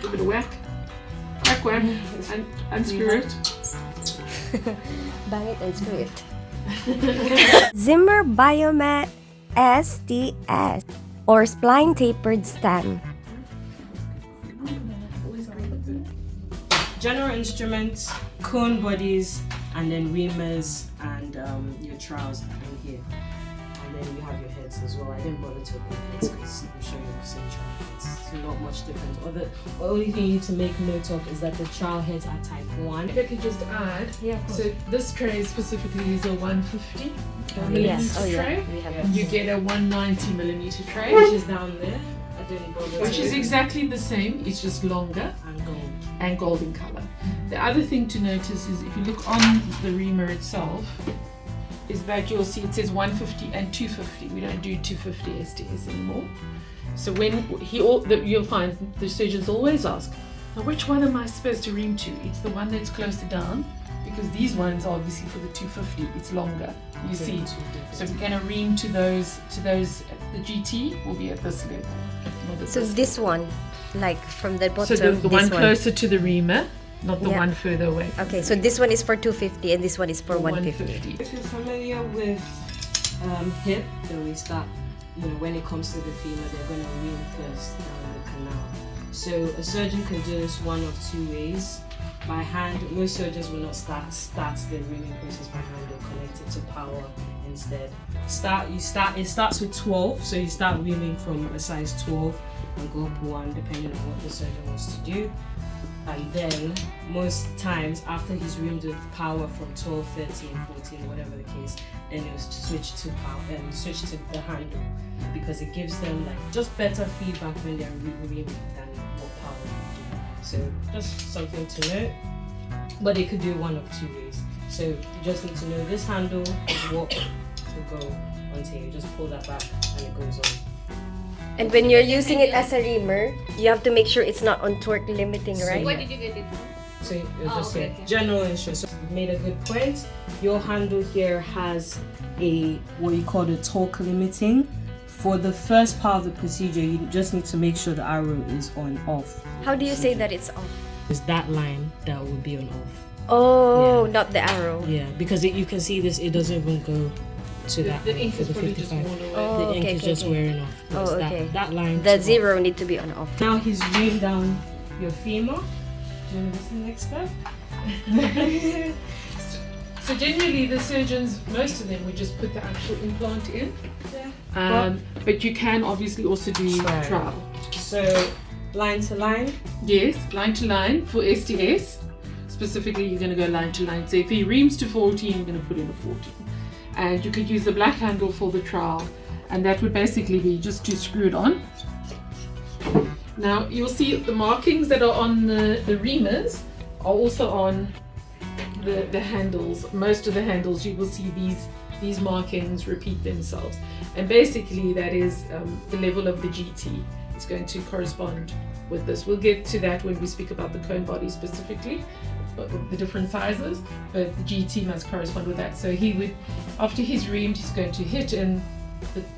give it a whack. Whack, whack, and unscrew it. Bang it and screw it. Zimmer Biomet STS or Spline Tapered Stand. General instruments, cone bodies, and then reamers and your trowels in here. And then you have your heads as well. I didn't bother to open heads because I'm sure you've seen trowel heads. It's not much different. The only thing you need to make note of is that the trowel heads are type 1. If I could just add, so this tray specifically is a 150 millimeter tray. You get a 190 millimeter tray, Which is down there. I didn't bother which is exactly the same. It's just longer and gold. and golden color. The other thing to notice is if you look on the reamer itself, is that you'll see it says 150 and 250. We don't do 250 STS anymore. So when you'll find the surgeons always ask, now which one am I supposed to ream to? It's the one that's closer down, because these ones are obviously for the 250. It's longer. You see. So we're going to ream to those. The GT will be at this level. Not at So this one, like from the bottom. So the this one closer to the reamer, not the Yeah. one further away. Okay, so this one is for 250 and this one is for 150. If you're familiar with hip, then we start, when it comes to the femur, they're going to ream first down the canal. So a surgeon can do this one of two ways. By hand, most surgeons will not start the reaming process by hand. They'll connect it to power instead. It starts with 12, so you start reaming from a size 12 and go up 1 depending on what the surgeon wants to do. And then most times after he's reamed with power from 12, 13, 14, whatever the case, then he'll switch to power and switch to the handle, because it gives them just better feedback when they're reaming than what power you do. So just something to note. But it could do one of two ways. So you just need to know this handle is what to go onto. You just pull that back and it goes on. And when you're using it as a reamer, you have to make sure it's not on torque limiting, right? Where did you get it from? So you'll just say general insurance. So you made a good point. Your handle here has what you call the torque limiting. For the first part of the procedure, you just need to make sure the arrow is on off. How do you say that it's off? It's that line that will be on off. Oh, Yeah. not the arrow. Yeah, because you can see this, it doesn't even go to that. The ink for is the probably just 55. worn away. Oh, The ink okay, is okay, just okay. wearing off. Oh, It's okay. That line. The to zero need to be on off. Now he's reamed down your femur. Do you want to do the next step? So generally the surgeons, most of them would just put the actual implant in. But you can obviously also do trowel. So line to line. Yes, line to line for STS. Specifically, you're going to go line to line. So if he reams to 14, you're going to put in a 14. And you could use the black handle for the trowel. And that would basically be just to screw it on. Now you'll see the markings that are on the reamers are also on the handles. Most of the handles, you will see these markings repeat themselves. And basically that is the level of the GT. It's going to correspond with this. We'll get to that when we speak about the cone body specifically, but the different sizes, but the GT must correspond with that. So he would, after he's reamed, he's going to hit in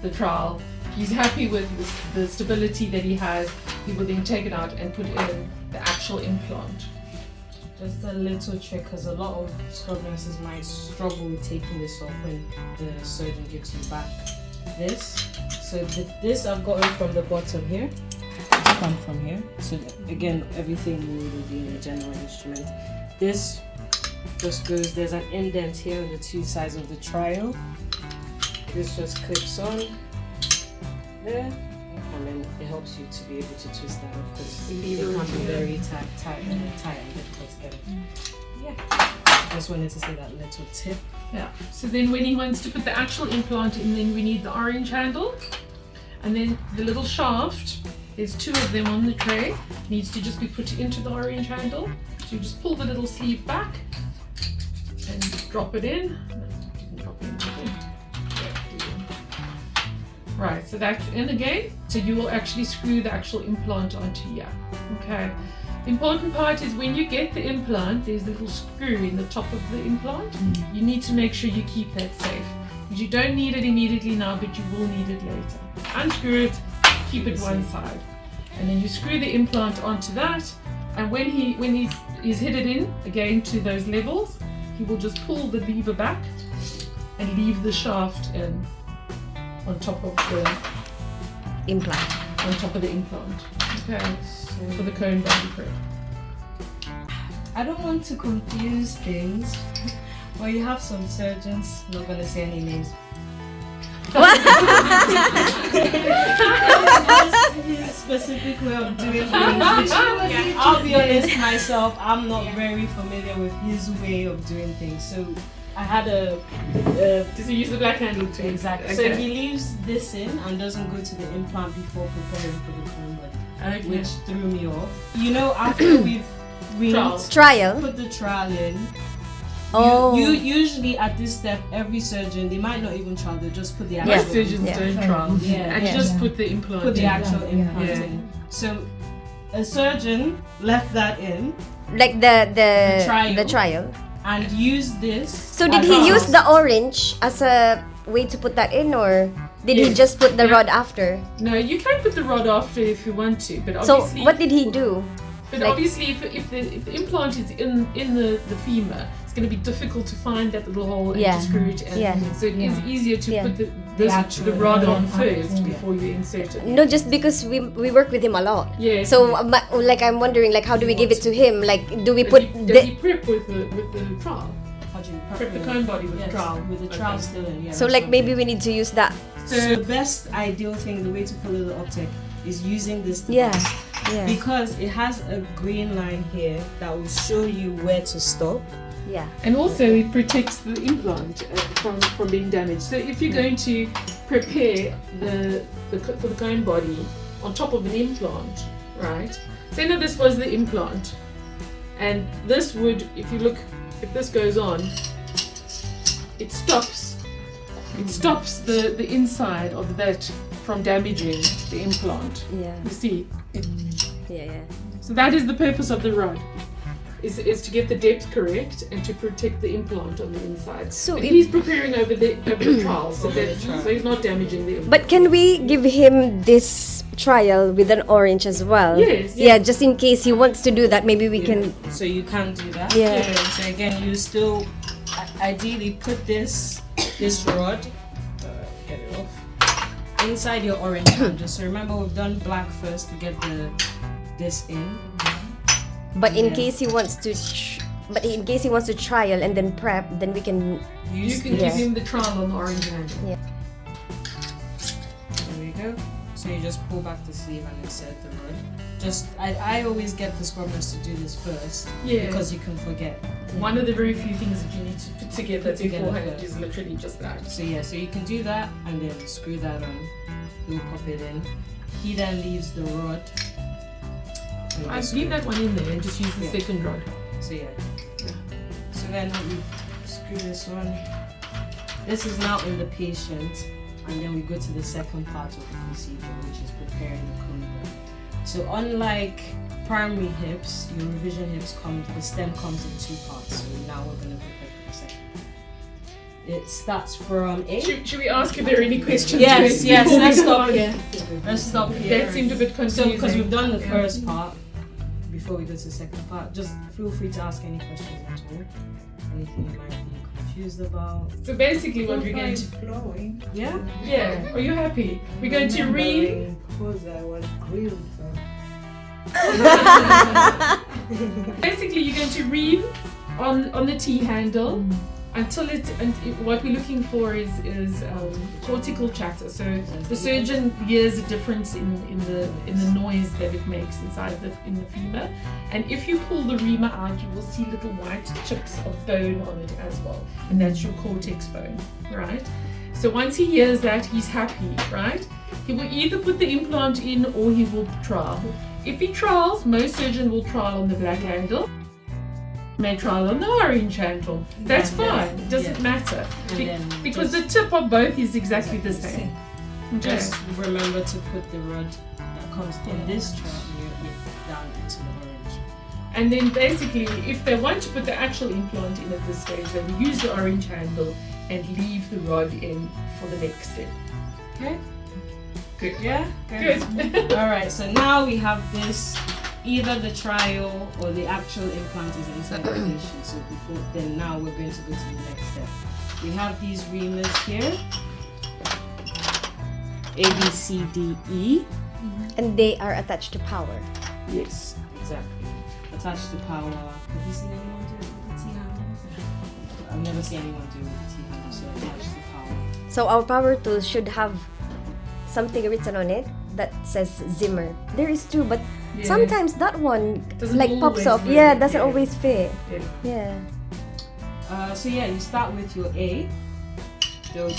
the trowel. He's happy with the stability that he has. He will then take it out and put in the actual implant. Just a little trick, because a lot of scrub nurses might struggle with taking this off when the surgeon gives you back this. So this I've gotten from the bottom here. It's come from here. So again, everything will be in the general instrument. This just goes, there's an indent here on the two sides of the trial. This just clips on there, and then it helps you to be able to twist that off, because it can be very tight and difficult to get it. Yeah, just wanted to say that little tip. Yeah, so then when he wants to put the actual implant in, then we need the orange handle. And then the little shaft, there's two of them on the tray, needs to just be put into the orange handle. So you just pull the little sleeve back and drop it in. Right, so that's in again. So you will actually screw the actual implant onto here. Okay. The important part is when you get the implant, there's a little screw in the top of the implant. You need to make sure you keep that safe. Because you don't need it immediately now, but you will need it later. Unscrew it, keep it one side. and then you screw the implant onto that, and when he's hit it in again to those levels, he will just pull the lever back and leave the shaft in on top of the Implant. implant. Okay, for the cone body prep. I don't want to confuse things, but you have some surgeons, not gonna say any names. His specific way of doing things. I'll be honest myself, I'm not very familiar with his way of doing things. So I had Does he use the black handle too? exactly. Okay. So he leaves this in and doesn't go to the implant before preparing for the cone body, Okay. which threw me off. You know, after we've Trial. Trial. put the trial in. Oh. You usually at this step, every surgeon, they might not even trial, they just put the actual Most surgeons Yeah. don't trial. Yeah. And Yeah. just put the implant put the in. actual implant Yeah. in. So a surgeon left that in Like the trial. trial. and used this. So did as he a- use the orange as a way to put that in, or did he Yes. just put the Yeah. rod after? No, you can put the rod after if you want to, but So obviously. what did he do? But like- obviously, if the implant is in the femur, it's going to be difficult to find that little hole and Yeah. to screw it in. Yeah. So it is easier to Yeah. put The the actual rod on implant. first Yeah. before you insert it. No, just because we work with him a lot. Yeah. So like I'm wondering, like, how do we give it to him? Like, do we Does put he, does he the prep with the trial? How do you Prep the cone body with Yes, the trial. with the trial still in. Yeah, so that's like what- maybe we need to use that. So the best ideal thing, the way to follow the optic, is using this Yeah. device. Yeah. Because it has a green line here that will show you where to stop. Yeah. And also it protects the implant from being damaged. So if you're going to prepare for the cone body on top of an implant, right? Say now this was the implant, and this would, if this goes on, it stops the inside of that from damaging the implant. Yeah. You see? Yeah. So that is the purpose of the rod, is to get the depth correct and to protect the implant on the inside. So But if- he's preparing over the trial, so, Over the trial. so he's not damaging the implant. But can we give him this trial with an orange as well? Yes. Yeah, just in case he wants to do that, maybe we can. So you can do that. Yeah. So again, you still ideally put this rod, get it off, inside your orange handle. So remember, we've done black first to get this in. But in Yeah. case he wants to, in case he wants to trial and then prep, then we can. You Use can this. give him the trial on the orange handle. Yeah. There we go. So you just pull back the sleeve and insert the rod. I always get the scrubbers to do this first. Yeah. Because you can forget. One of the very few things that you need to put together Put together beforehand first. is literally just that. So yeah, so you can do that and then screw that on. He'll pop it in. He then leaves the rod. And I just leave screw- that one in there and just use the Yeah. second rod. So yeah. So then we screw this on. This is now in the patient, and then we go to the second part of the procedure, which is preparing the cone body. So unlike primary hips, your revision hips the stem comes in two parts. So now we're gonna prepare for the second part. It starts from A. Should we ask if there are any questions? Yes, first yes. before we Let's go stop on? here. Let's stop here. That seemed a bit So, confusing. because we've done the Yeah. first part, before we go to the second part, just feel free to ask any questions at all. Anything you might be confused about. So basically what we're going to... flowing. Yeah? Yeah, are you happy? We're going to read... Because I was grilled. Basically you're going to read on the T handle until what we're looking for is cortical chatter. So the surgeon hears a difference in the noise that it makes inside in the femur, and if you pull the reamer out, you will see little white chips of bone on it as well, and that's your cortex bone, right? So once he hears that, he's happy, right? He will either put the implant in or he will trial. If he trials, most surgeons will trial on the black handle. May trial on the orange handle. That's Yeah, fine. It doesn't yeah. matter. And then Because just- the tip of both is exactly the same. Okay. Just remember to put the rod that comes in this chart down into the orange. And then basically, if they want to put the actual implant in at this stage, they will use the orange handle and leave the rod in for the next step. Okay? Good. Yeah? Good. Alright, so now we have this, either the trial or the actual implant is inside the patient. So now we're going to go to the next step. We have these reamers here. A, B, C, D, E. And they are attached to power. Yes, exactly. Attached to power. Have you seen anyone do it with a T-handle? I've never seen anyone do it with a T-handle, so attached to power. So our power tool should have something written on it that says Zimmer. There is two, but Yeah. sometimes that one Doesn't like pops always off. fit. Yeah, doesn't Yeah. always fit. Yeah. Yeah. So yeah, you start with your A.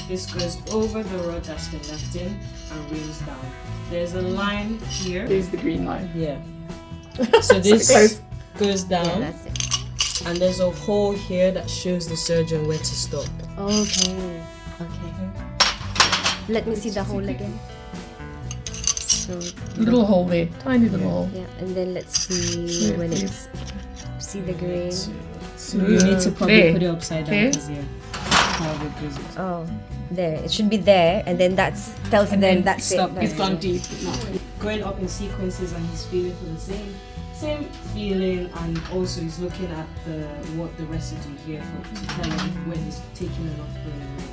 This goes over the rod that's been left in and reams down. There's a line here. There's the green line. Yeah. So this close. goes Yeah, down, that's it. and there's a hole here that shows the surgeon where to stop. Okay. Okay. Let me see the hole again. So Little hole there. Tiny little hole. yeah, and then let's see Yeah, when yeah. it's see the grain. So you need to probably There. put it upside down There. because how it goes. Oh, there. It should be there, and then that's tells And them then that's stop. it. It's That's gone it. deep. No. Going up in sequences, and he's feeling for the same feeling, and also he's looking at what the residue here to tell him when he's taking enough brain away.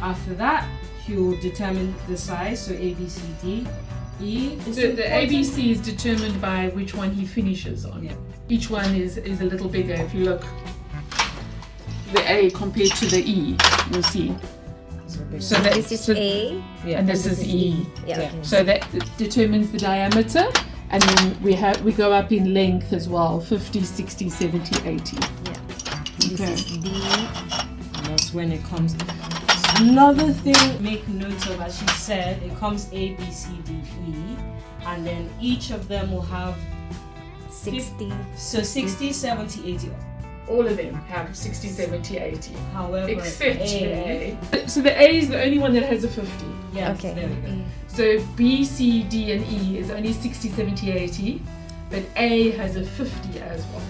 After that, he'll determine the size, so A, B, C, D, E. It's The important- ABC is determined by which one he finishes on. Yeah. Each one is a little bigger. If you look, the A compared to the E, you'll see. So that This is so, A, Yeah. and this is E. Yeah. Yeah. Okay. So that determines the diameter, and then we go up in length as well, 50, 60, 70, 80. Yeah. This Okay. is D. And that's when it comes. Another thing, make note of, as she said, it comes A, B, C, D, E, and then each of them will have 60. so 60, 70, 80. All of them have 60, 70, 80. However, Except A, A. So the A is the only one that has a 50. yes, Okay. there we go. So B, C, D, and E is only 60, 70, 80, but A has a 50 as well.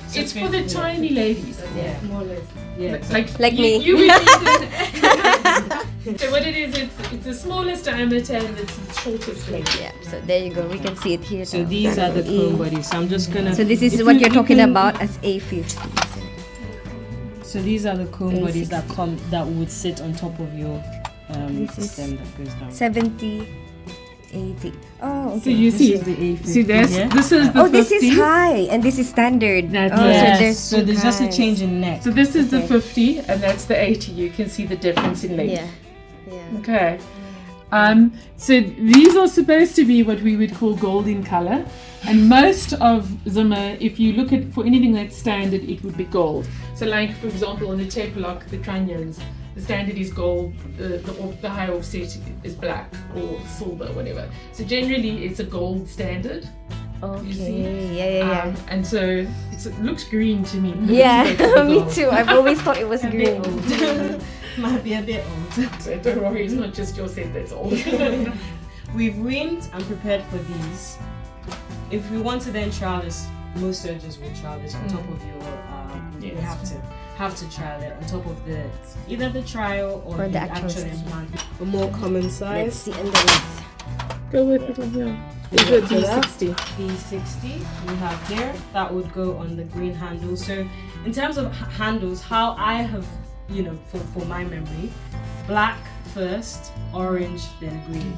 So It's for the 50, tiny ladies. Yeah. More or less. Yeah. Like me. You would need it. So what it is, it's the smallest diameter and it's the shortest length. Yeah. So there you go. We can see it here. So now. these are the E. cone bodies. So I'm just gonna. So this is if what you- you're you talking can- about as A50. So these are the cone bodies that A60. that would sit on top of your This is stem that goes down. 70, 80. Oh, okay. So you This see, is the A50. see this is the Oh, 50. this is high and this is standard. That's oh, it. so there's two just a kinds. change in neck. So this is the Okay. 50 and that's the 80. You can see the difference in length. Yeah. Yeah. Okay. So these are supposed to be what we would call gold in color, and most of Zimmer, if you look at for anything that's standard, it would be gold. So, like for example, on the tape lock, the trunnions, the standard is gold. The high offset is black or silver, whatever. So generally, it's a gold standard. Okay. You see? Yeah. And so it looks green to me. Yeah, It's the me gold. too. I've always thought it was A bit green. old. Might be a bit old. So don't worry, it's not just your set that's old. We've reamed and prepared for these. If we want to then trial this, most surgeons will trial this on top of your. You have to trial it on top of either the trial or the actual implant. A more common Let's size. see underneath. Go with it, yeah. Is it D60? B60 we have there. That would go on the green handle. So in terms of handles, how I have, for my memory, black first, orange, then green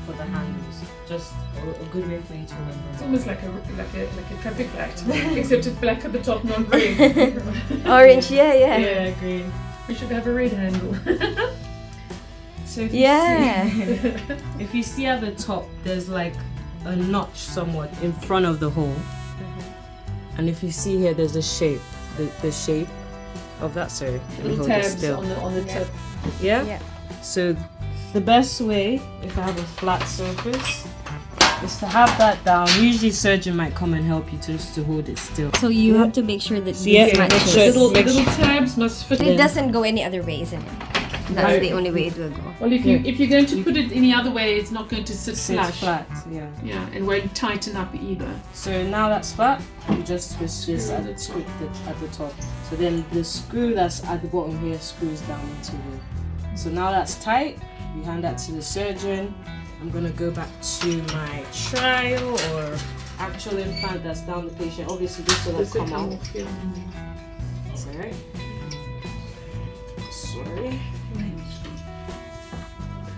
for the handles. Just a good way for you to remember. It's almost like a traffic light, except it's black at the top, not green. Orange, yeah. Green. We should have a red handle. So if you Yeah. see, if you see at the top, there's like a notch somewhat in front of the hole. And if you see here, there's a shape, the shape of that. Sorry, let me Little hold it tabs still. on the tip. Yeah? Yeah. So the best way, if I have a flat surface, is to have that down. Usually surgeon might come and help you just to hold it still. So you have to make sure that Yeah, this make matches. sure- Little tabs must fit It in. doesn't go any other way, isn't it? That's No. the only way it will go. Well, if you're going to put it any other way, it's not going to sit Sit flush. flat, yeah. Yeah, and won't tighten up either. So now that's flat, you just twist this at the top. So then the screw that's at the bottom here screws down into it. So now that's tight, you hand that to the surgeon. I'm gonna go back to my trial or actual implant that's down the patient. Obviously, this will This will come come out. off, yeah. It's alright. Sorry.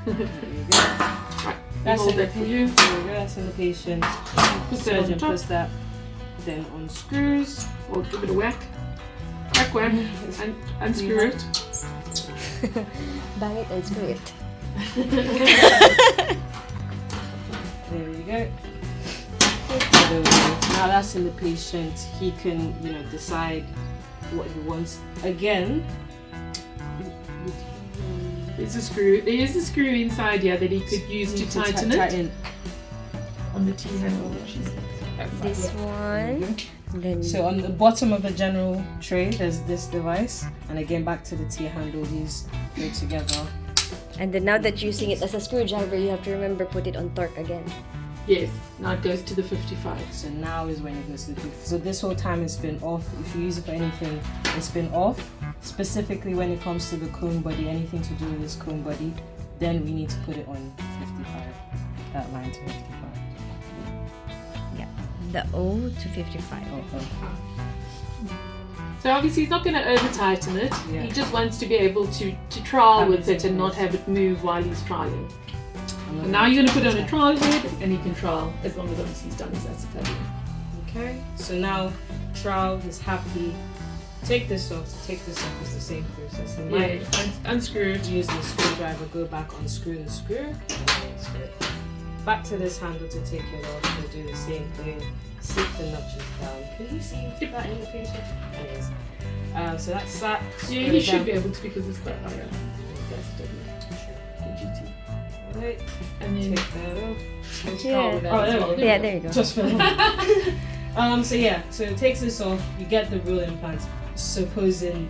There you go. That's Hold in the that for you. There we go. That's in the patient. Put that on Surgeon top. puts that then unscrews. Or give it a whack. Whack, whack. And unscrew it. Bang it and screw it. There you go. Now that's in the patient. He can, decide what he wants. Again, There's a screw. There is a screw inside here that he could use to tighten it on the T handle. This one. Then So on the bottom of the general tray, there's this device, and again back to the T handle. These go together. and then now that you're using it as a screwdriver, you have to remember put it on torque again. Yes. Now it goes to the 55. So now is when it goes to the proof. So this whole time it's been off. If you use it for anything, it's been off. Specifically when it comes to the cone body, anything to do with this cone body, then we need to put it on 55. That line to 55. Yeah, the O to 55. So obviously he's not going to over tighten it. Yeah. He just wants to be able to trial Have with it it and in not place. have it move while he's trialing. And now you're going to put it on a trial head and he can trial as long as obviously he's done his acetabular. Okay. So now trial is happy. Take this off. To take this off is the same process. You might Unscrew it. use the screwdriver, go back, unscrew the screw, and then screw it. Back to this handle to take it off. We'll do the same thing. Sit the notches down. Can you see that in the patient? Anyways. So that's that. Yeah, Screw he it should down. be able to because it's quite high up. GT. Right. And then Take that off. Yeah. with that Oh, as there well. we go. Yeah, there you go. Just for so it takes this off. You get the real implant. Supposing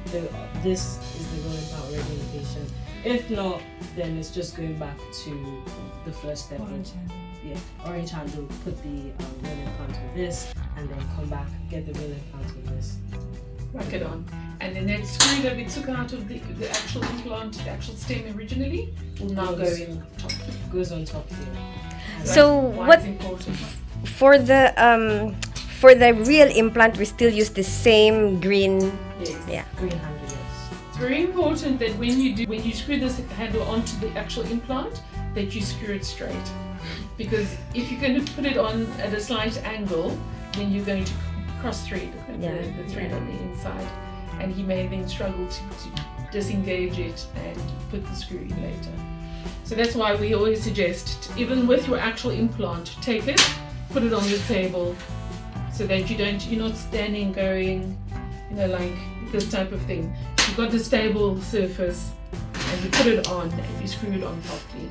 this is the real implant already in the patient. If not, then it's just going back to the first step. Orange handle. Put the real implant with this, and then come back, get the real implant with this. Whack it on. And then that screw that we took out of the actual implant, the actual stem originally, will now go in top. Goes on top here. And So Why what it's important. for the real implant, we still use the same green. Yes. Yeah. green handle, yes. It's very important that when you screw this handle onto the actual implant, that you screw it straight. Because if you're going to put it on at a slight angle, then you're going to cross thread the thread on the inside, and he may then struggle to disengage it and put the screw in later. So that's why we always suggest, even with your actual implant, take it, put it on the table, so that you're not standing going, like this type of thing. You've got the stable surface, and you put it on, and you screw it on properly,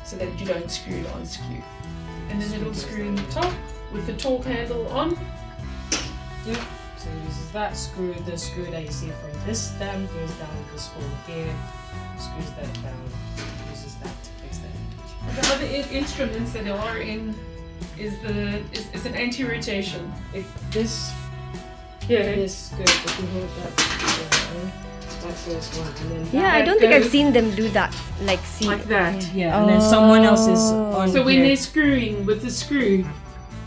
so that you don't screw it on skew. And then it'll screw in the top with the torque handle on. Yep. So it uses that screw, the screw that you see from this stem goes down this hole here, screws that down, uses that to fix that. The other instruments that are in is an anti-rotation. This goes, if you hold that goes one, and then Yeah, I that don't think I've goes seen them do that. Like that. yeah, and then someone else is Oh. on So when here. they're screwing with the screw,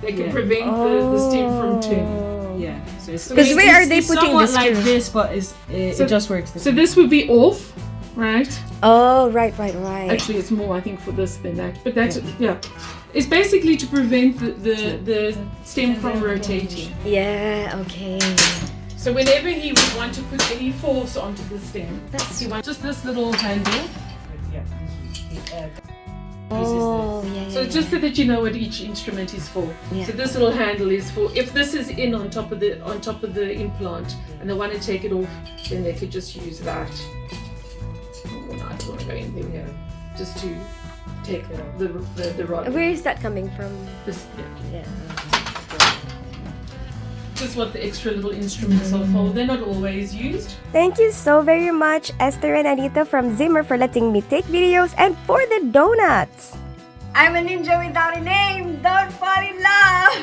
they can Yeah. prevent the stem from turning. Yeah, so it's 'Cause where are they it's putting the somewhat like screw? this, but So- it just works. So this would be off, right? Oh, right. Actually, it's more, I think, for this than that. But that's It's basically to prevent the stem from rotating. Yeah, okay. So whenever he would want to put any force onto the stem, That's he wants just this little handle. Oh, yeah. So just so that you know what each instrument is for. Yeah. So this little handle is for if this is in on top of the implant and they want to take it off, then they could just use that. Oh, no, I don't want to go in there. Yeah. Just to take the rod. Where is that coming from? This, Yeah. Just what the extra little instruments are for. They're not always used. Thank you so very much, Esther and Anita from Zimmer, for letting me take videos and for the donuts. I'm a ninja without a name. Don't fall in love.